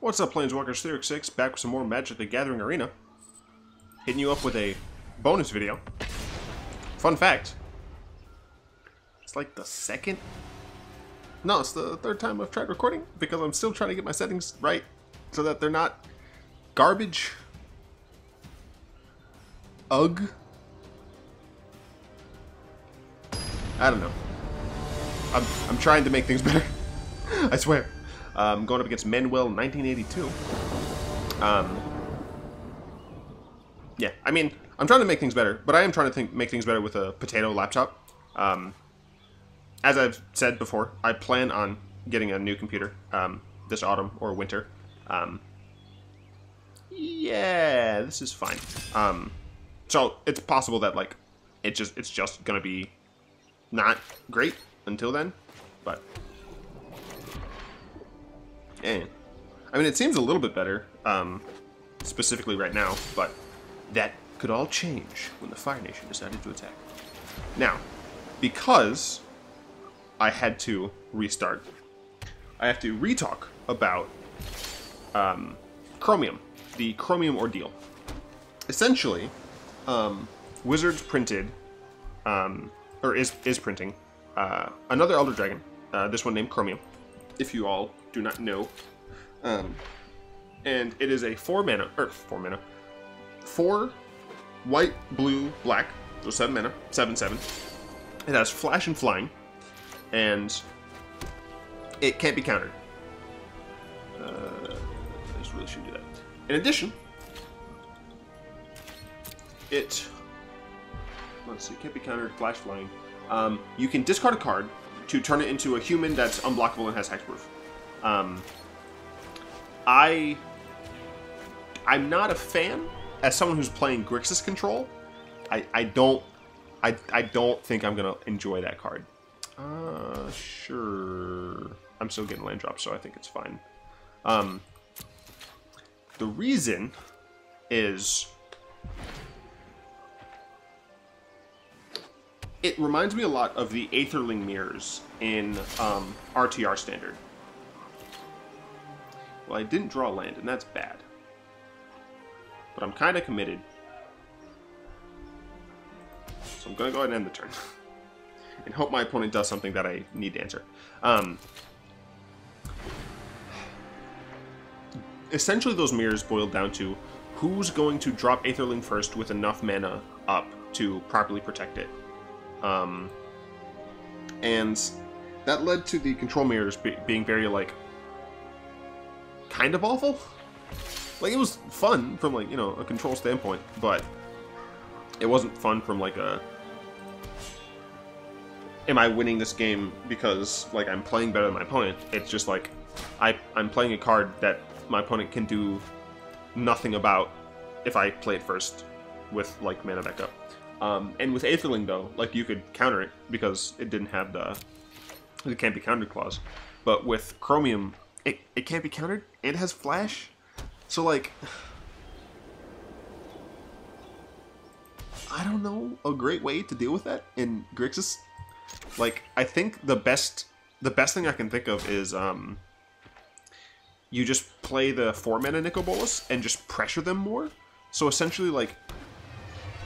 What's up, Planeswalkers? Theoric6, back with some more Magic the Gathering Arena. Hitting you up with a bonus video. Fun fact. It's like the second... No, it's the third time I've tried recording, because I'm still trying to get my settings right, so that they're not garbage. Ugh. I don't know. I'm trying to make things better. I swear. Going up against Manuel 1982. Yeah, I mean, I'm trying to make things better, but I am trying to make things better with a potato laptop. As I've said before, I plan on getting a new computer this autumn or winter. Yeah, this is fine. So it's possible that like it's just gonna be not great until then, but. Eh. I mean, it seems a little bit better, specifically right now, but that could all change when the Fire Nation decided to attack. Now, because I had to restart, I have to re-talk about Chromium, the Chromium ordeal. Essentially, Wizards printed, or is printing, another Elder Dragon, this one named Chromium, if you all do not know. And it is a 4 white, blue, black, so 7 mana, 7/7. It has flash and flying, and it can't be countered. I just really should do that. In addition, let's see, can't be countered, flash, flying. You can discard a card to turn it into a human that's unblockable and has hexproof. I'm not a fan. As someone who's playing Grixis Control, I don't think I'm gonna enjoy that card. Sure. I'm still getting land drops, so I think it's fine. The reason is it reminds me a lot of the Aetherling mirrors in RTR Standard. Well, I didn't draw land, and that's bad. But I'm kind of committed. So I'm going to go ahead and end the turn. And hope my opponent does something that I need to answer. Essentially, those mirrors boil down to who's going to drop Aetherling first with enough mana up to properly protect it. And that led to the control mirrors being very, like, kind of awful. Like, it was fun from, like, you know, a control standpoint, but it wasn't fun from, like, am I winning this game because, like, I'm playing better than my opponent? It's just, like, I'm playing a card that my opponent can do nothing about if I play it first with, like, mana backup. And with Aetherling, though, like, you could counter it because it didn't have it can't be countered clause. But with Chromium, it can't be countered, and it has flash. So, like, I don't know a great way to deal with that in Grixis. Like, I think the best thing I can think of is you just play the 4 mana Nicol Bolas and just pressure them more. So essentially, like,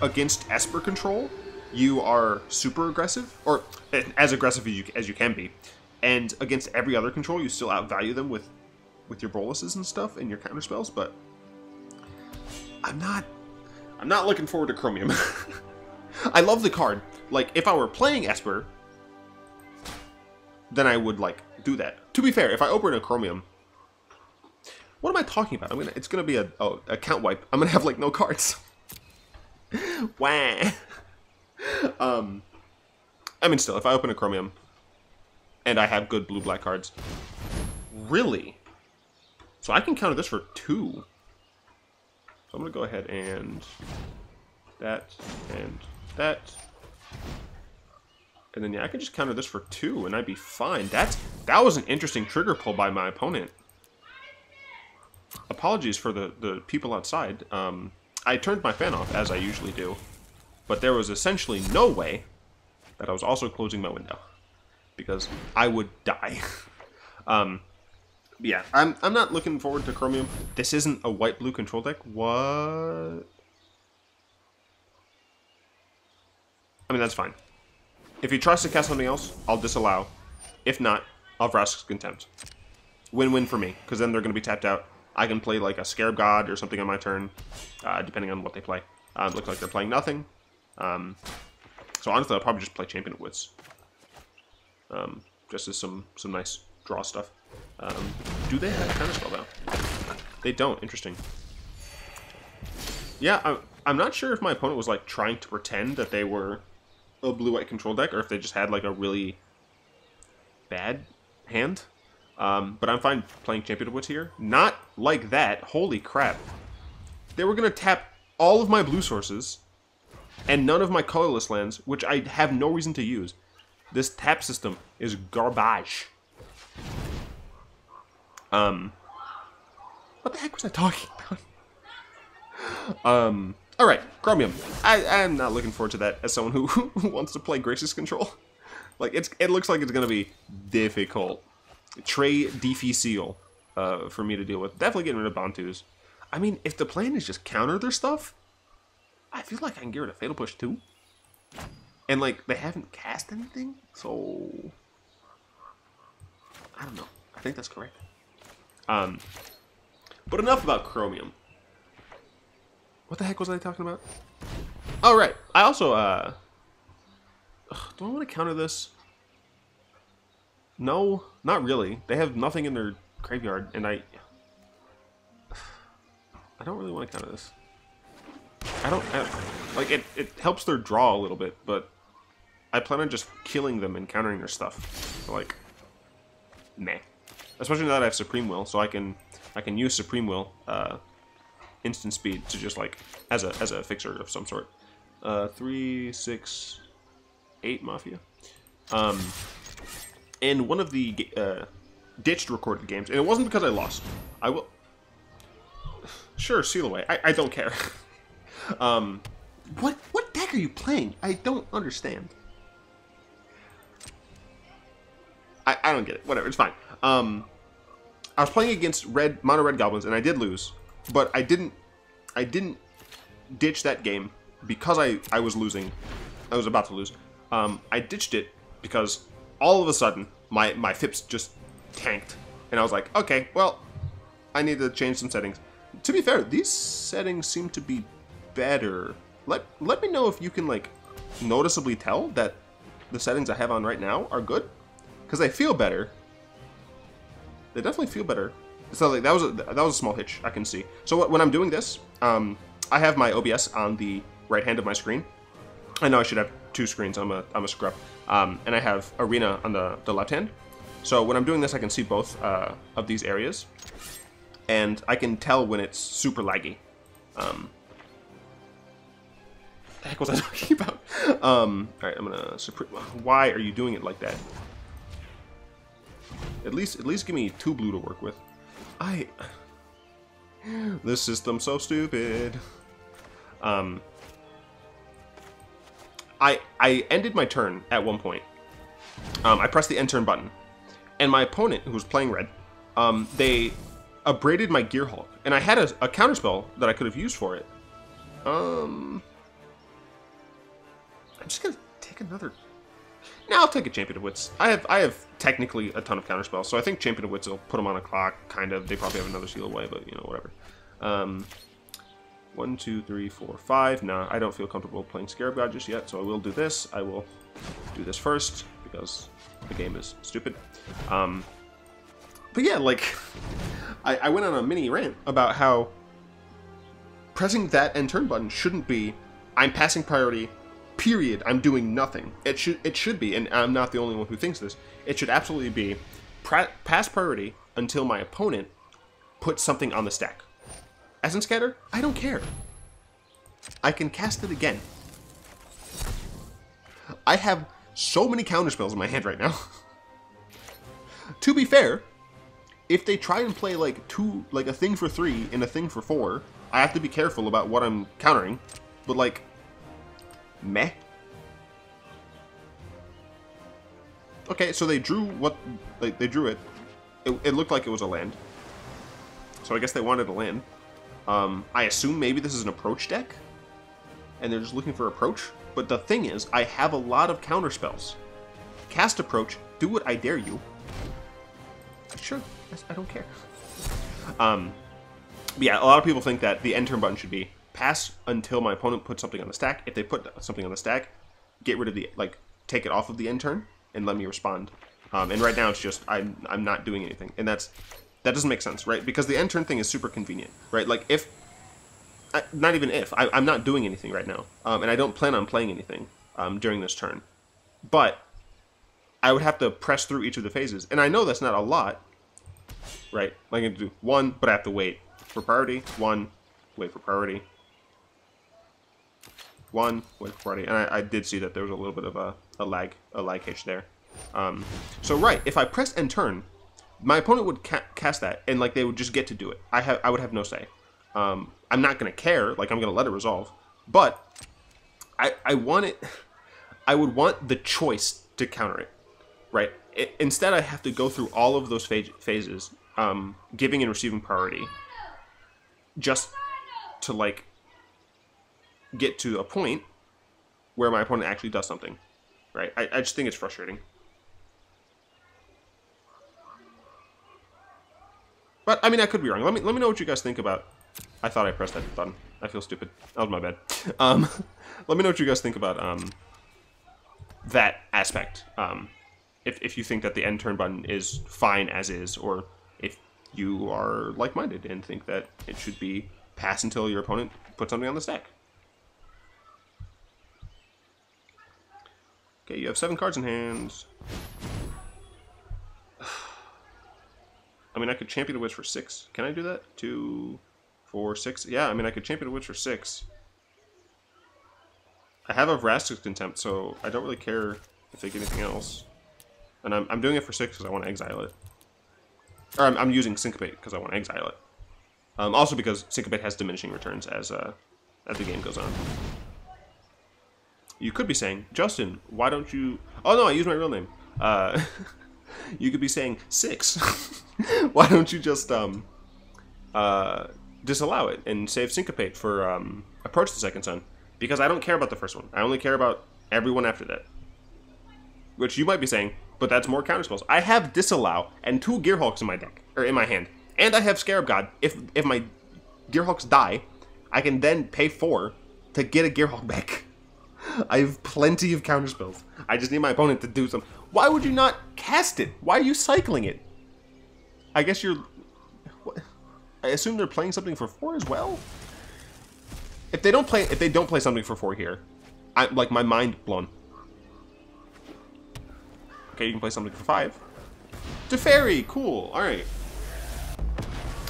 against Esper control, you are super aggressive, or as aggressive as you can be, and against every other control, you still outvalue them with your Bolases and stuff and your counter spells. But I'm not looking forward to Chromium. I love the card. Like, if I were playing Esper, then I would, like, do that. To be fair, if I open a Chromium, what am I talking about? It's gonna be a count wipe. I'm gonna have, like, no cards. Wah. I mean, still, if I open a Chromium and I have good blue-black cards, really? So I can counter this for 2. So I'm gonna go ahead and that and that. And then, yeah, I could just counter this for 2, and I'd be fine. That was an interesting trigger pull by my opponent. Apologies for the people outside. I turned my fan off, as I usually do. But there was essentially no way that I was also closing my window. Because I would die. Yeah, I'm not looking forward to Chromium. This isn't a white-blue control deck. What? I mean, that's fine. If he tries to cast something else, I'll disallow. If not, I'll Vraska's Contempt. Win-win for me, because then they're going to be tapped out. I can play like a Scarab God or something on my turn, depending on what they play. Looks like they're playing nothing. So honestly, I'll probably just play Champion of Wits. Just as some nice draw stuff. Do they have Counterspell though? They don't. Interesting. Yeah, I'm not sure if my opponent was like trying to pretend that they were a blue-white control deck, or if they just had like a really bad hand. But I'm fine playing Champion of Wits here. Not like that. Holy crap. They were going to tap all of my blue sources and none of my colorless lands, which I have no reason to use. This tap system is garbage. What the heck was I talking about? Alright, Chromium. I'm not looking forward to that as someone who wants to play Grace's Control. Like, it looks like it's going to be difficult. Trey difficile for me to deal with. Definitely getting rid of Bontus. I mean, if the plan is just counter their stuff, I feel like I can get rid of Fatal Push too. And, like, they haven't cast anything, so... I don't know. I think that's correct. But enough about Chromium. What the heck was I talking about? Oh, right. I also, do I want to counter this? No, not really. They have nothing in their graveyard, and I don't really want to counter this. Like, it helps their draw a little bit, but I plan on just killing them and countering their stuff. So, like, meh. Especially now that I have Supreme Will, so I can use Supreme Will, instant speed to just, like, as a fixer of some sort. 3, 6, 8 Mafia. In one of the ditched recorded games, and it wasn't because I lost. I will... Sure, seal away. I don't care. What deck are you playing? I don't understand. I don't get it. Whatever, it's fine. I was playing against mono red goblins, and I did lose, but I didn't ditch that game because I was losing. I was about to lose. I ditched it because all of a sudden my FIPS just tanked, and I was like, okay, well, I need to change some settings. To be fair, these settings seem to be better. Let me know if you can, like, noticeably tell that the settings I have on right now are good, because they feel better. They definitely feel better. So, like, that was a small hitch I can see. So when I'm doing this, I have my OBS on the right hand of my screen. I know I should have two screens. I'm a scrub. And I have Arena on the left hand. So when I'm doing this, I can see both of these areas, and I can tell when it's super laggy. The heck was I talking about? All right, I'm gonna. Why are you doing it like that? At least give me 2 blue to work with. This system's so stupid. I ended my turn at one point. I pressed the end turn button, and my opponent, who was playing red, they abraded my Gearhulk, and I had a counterspell that I could have used for it. I'm just gonna take another. Now I'll take a Champion of Wits. I have technically a ton of counterspells, so I think Champion of Wits will put them on a clock. Kind of. They probably have another seal away, but you know, whatever. 1, 2, 3, 4, 5. Nah, I don't feel comfortable playing Scarab God just yet, so I will do this. I will do this first because the game is stupid. But yeah, like, I went on a mini rant about how pressing that end turn button shouldn't be I'm passing priority, period, I'm doing nothing. It should be, and I'm not the only one who thinks this, it should absolutely be pass priority until my opponent puts something on the stack. Essence Scatter? I don't care. I can cast it again. I have so many counterspells in my hand right now. To be fair, if they try and play like a thing for 3 and a thing for 4, I have to be careful about what I'm countering. But like, meh. Okay, so they drew what, like, they drew it. It looked like it was a land. So I guess they wanted a land. I assume maybe this is an approach deck, and they're just looking for approach. But the thing is, I have a lot of counter spells. Cast approach, do it, I dare you. Sure, I don't care. Yeah, a lot of people think that the end turn button should be pass until my opponent puts something on the stack. If they put something on the stack, get rid of the, like, take it off of the end turn and let me respond. And right now it's just I'm not doing anything, and that doesn't make sense, right? Because the end turn thing is super convenient, right? Like if, not even if, I'm not doing anything right now, and I don't plan on playing anything during this turn, but I would have to press through each of the phases, and I know that's not a lot, right? I'm going to do one, but I have to wait for priority, one, wait for priority, one, wait for priority, and I did see that there was a little bit of a lag hitch there. So right, if I press end turn, my opponent would cast that, and like they would just get to do it. I would have no say. I'm not gonna care. Like I'm gonna let it resolve, but I want it. I would want the choice to counter it, right? Instead, I have to go through all of those phases, giving and receiving priority, just to like get to a point where my opponent actually does something, right? I just think it's frustrating. But, I mean, I could be wrong. Let me know what you guys think about... I thought I pressed that button. I feel stupid. That was my bad. Let me know what you guys think about that aspect. If you think that the end turn button is fine as is, or if you are like-minded and think that it should be pass until your opponent puts something on the stack. Okay, you have 7 cards in hand. I mean, I could Champion of Wits for 6. Can I do that? 2, 4, 6. Yeah, I mean, I could Champion of Wits for 6. I have a Vraska's Contempt, so I don't really care if they get anything else. And I'm doing it for 6 because I want to exile it. Or I'm using Syncopate because I want to exile it. Also because Syncopate has diminishing returns as the game goes on. You could be saying, Justin, why don't you... Oh no, I used my real name. You could be saying 6. Why don't you just disallow it and save Syncopate for Approach the Second Sun? Because I don't care about the first one. I only care about everyone after that. Which you might be saying, but that's more counterspells. I have Disallow and 2 Gearhulks in my deck, or in my hand, and I have Scarab God. If my Gearhulks die, I can then pay 4 to get a Gearhulk back. I have plenty of counterspells. I just need my opponent to do something. Why would you not cast it? Why are you cycling it? I guess you're... What? I assume they're playing something for 4 as well? If they don't play something for 4 here, I'm like my mind blown. Okay, you can play something for 5. Teferi, cool. All right.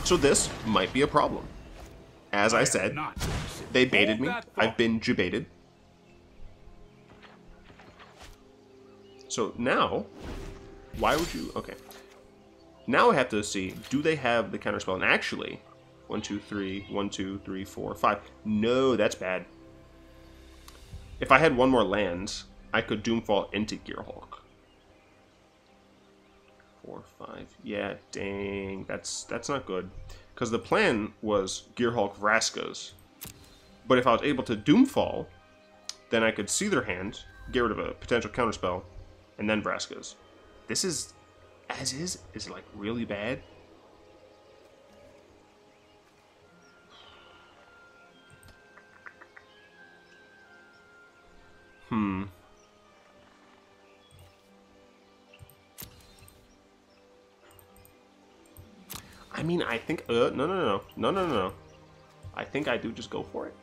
So this might be a problem. As I said, they baited me. I've been jebaited. So now, why would you... Okay. Now I have to see, do they have the counterspell? And actually, 1, 2, 3, 1, 2, 3, 4, 5. No, that's bad. If I had one more land, I could Doomfall into Gearhulk. 4, 5. Yeah, dang. That's not good. Because the plan was Gearhulk Vraskas. But if I was able to Doomfall, then I could see their hand, get rid of a potential counterspell, and then Vraskas. This is, as is like really bad. I mean, I think, no. I think I do just go for it.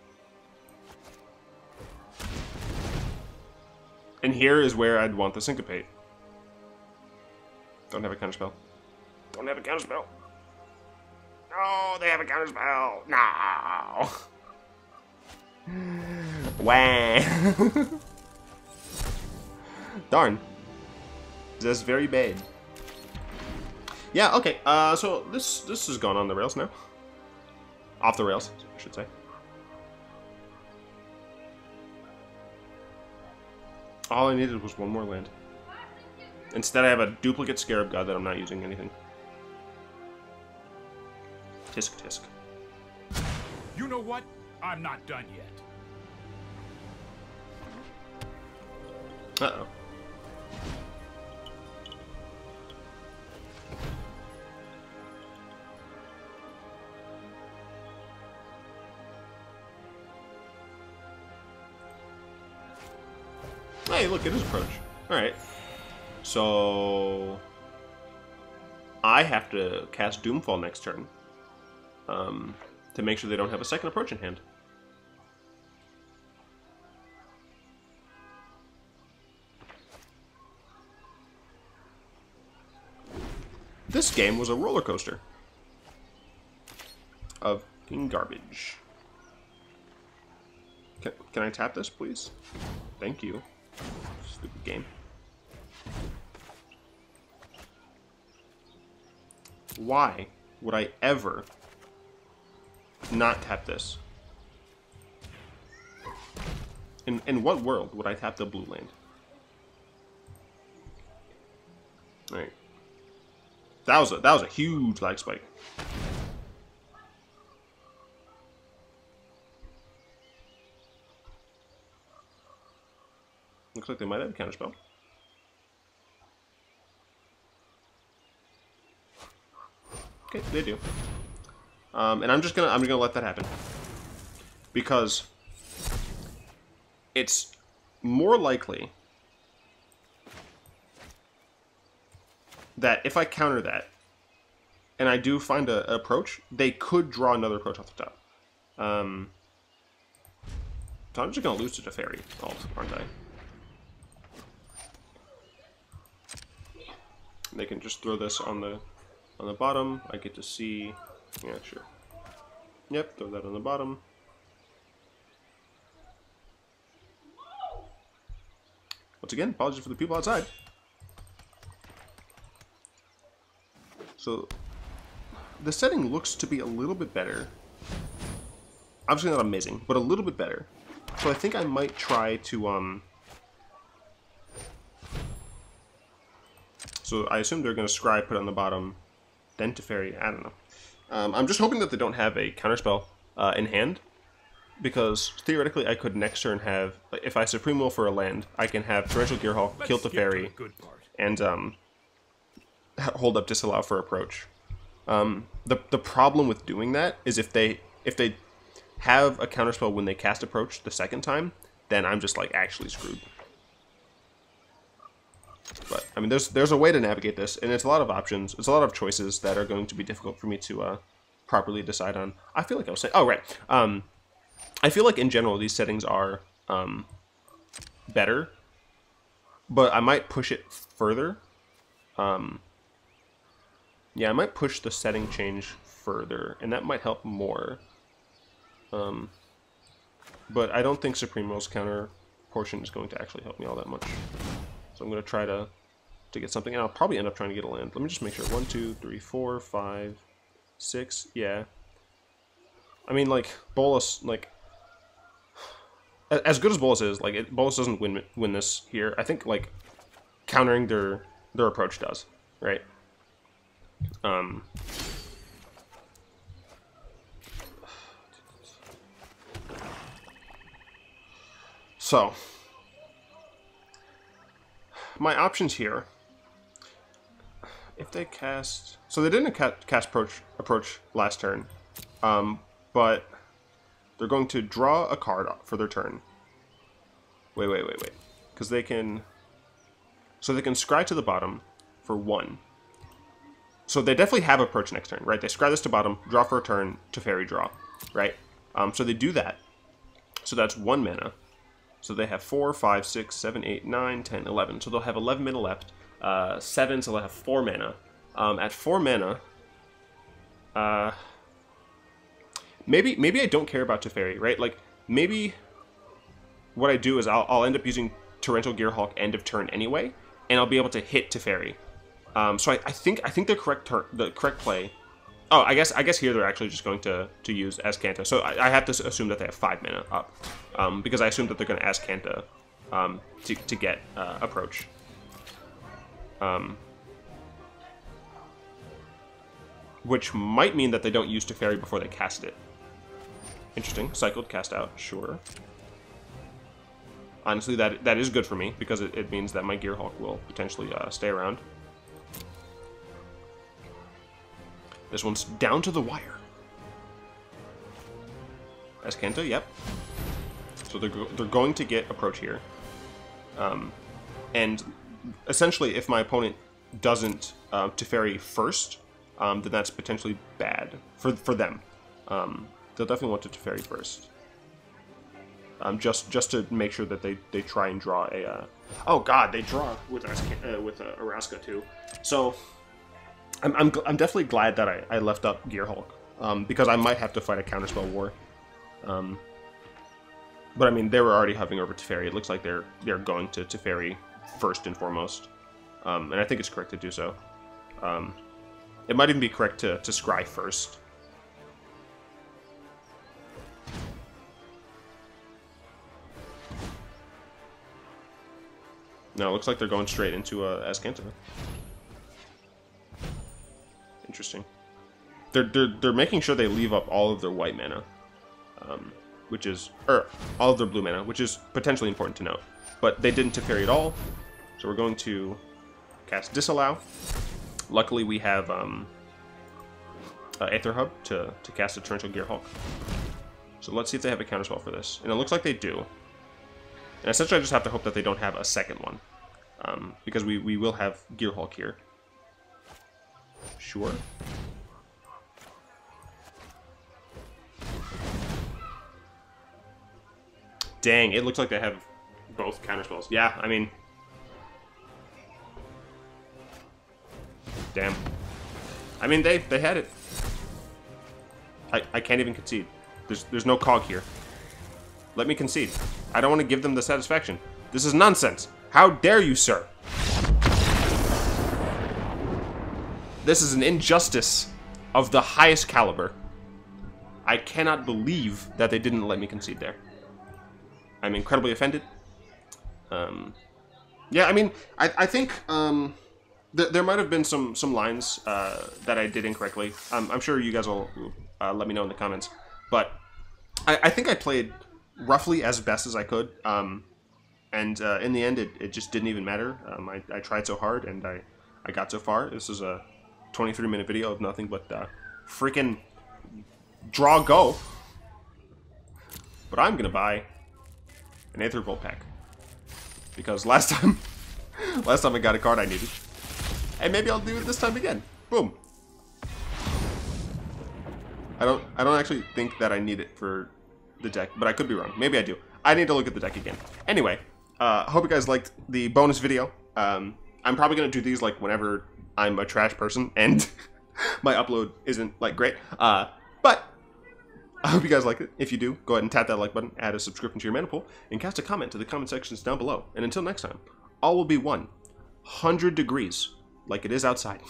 And here is where I'd want the Syncopate. Don't have a counterspell. Don't have a counterspell. No, they have a counterspell. No. Wah. Darn. That's very bad. Yeah, okay. So this has gone on the rails now. Off the rails, I should say. All I needed was one more land. Instead, I have a duplicate Scarab God that I'm not using anything. Tisk tisk. You know what? I'm not done yet. Uh-oh. Hey, look, it is approach. Alright. So... I have to cast Doomfall next turn. To make sure they don't have a second approach in hand. This game was a roller coaster of garbage. Can I tap this, please? Thank you. Stupid game. Why would I ever not tap this? In what world would I tap the blue land? Alright. That was a huge lag spike. Looks like they might have a counterspell. Okay, they do. And I'm gonna let that happen. Because it's more likely that if I counter that, and I do find an approach, they could draw another approach off the top. So I'm just gonna lose to Teferi alt, aren't I? They can just throw this on the bottom. I get to see. Yeah, sure. Yep, throw that on the bottom. Once again, apologies for the people outside. So, the setting looks to be a little bit better. Obviously not amazing, but a little bit better. So I think I might try to, So I assume they're going to Scry, put it on the bottom, then Teferi, I don't know. I'm just hoping that they don't have a counterspell in hand, because theoretically I could next turn have, if I Supreme Will for a land, I can have Torrential Gearhulk, kill Teferi, and hold up Disallow for approach. The problem with doing that is if they have a counterspell when they cast approach the second time, then I'm just like actually screwed. But I mean, there's a way to navigate this, and it's a lot of options. It's a lot of choices that are going to be difficult for me to properly decide on. I feel like I was saying, oh right, I feel like in general these settings are better, but I might push it further. Yeah, I might push the setting change further, and that might help more. But I don't think Supreme Will's counter portion is going to actually help me all that much. So I'm going to try to get something, and I'll probably end up trying to get a land. Let me just make sure. 1, 2, 3, 4, 5, 6. Yeah. I mean, like, Bolas, like, as good as Bolas is, like, Bolas doesn't win this here. I think, like, countering their approach does, right? So, my options here, if they cast, so they didn't cast approach last turn, but they're going to draw a card for their turn. Wait, because they can, so they can scry to the bottom for 1. So they definitely have approach next turn, right? They scry this to bottom, draw for a turn, Teferi draw, right? So they do that. So that's 1 mana. So they have 4, 5, 6, 7, 8, 9, 10, 11. So they'll have 11 mana left. 7, so they'll have 4 mana. At 4 mana, maybe I don't care about Teferi, right? Like, maybe what I do is I'll end up using Torrential Gearhulk end of turn anyway, and I'll be able to hit Teferi. So I think the correct play. Oh, I guess here they're actually just going to use Azcanta. So I have to assume that they have 5 mana up, because I assume that they're going to Azcanta to get approach. which might mean that they don't use Teferi before they cast it. Interesting. Cycled, cast out, sure. Honestly, that is good for me, because it means that my Gearhulk will potentially stay around. This one's down to the wire. Azcanta, yep. So they're going to get approach here. And essentially, if my opponent doesn't Teferi first, then that's potentially bad for them. They'll definitely want to Teferi first. Just to make sure that they try and draw a... oh god, they draw with Orazca too. So I'm definitely glad that I left up Gearhulk, because I might have to fight a counterspell war. But I mean, they were already hovering over Teferi. It looks like they're going to Teferi first and foremost, and I think it's correct to do so. It might even be correct to scry first. No, it looks like they're going straight into Azcanta. Interesting. They're making sure they leave up all of their white mana, which is all of their blue mana, which is potentially important to note. But they didn't Teferi at all, so we're going to cast Disallow. Luckily, we have Aether Hub to cast a Torrential Gearhulk. So let's see if they have a counterspell for this, and it looks like they do. And essentially, I just have to hope that they don't have a second one, because we will have Gearhulk here. Sure. Dang, it looks like they have both counterspells. Yeah, I mean... damn. I mean, they had it. I can't even concede. There's no cog here. Let me concede. I don't want to give them the satisfaction. This is nonsense. How dare you, sir? This is an injustice of the highest caliber. I cannot believe that they didn't let me concede there. I'm incredibly offended. Yeah, I mean, I think there might have been some lines that I did incorrectly. I'm sure you guys will let me know in the comments. But I think I played roughly as best as I could. And in the end, it just didn't even matter. I tried so hard, and I got so far. This is a 23-minute video of nothing but freaking draw go. But I'm going to buy an Aether Volt pack, because last time I got a card I needed, and maybe I'll do it this time again. Boom. I don't actually think that I need it for the deck, but I could be wrong. Maybe I do. I need to look at the deck again. Anyway, hope you guys liked the bonus video. I'm probably gonna do these like whenever I'm a trash person and my upload isn't like great. But I hope you guys like it. If you do, go ahead and tap that like button, add a subscription to your mana pool, and cast a comment to the comment sections down below. And until next time, all will be 100 degrees like it is outside.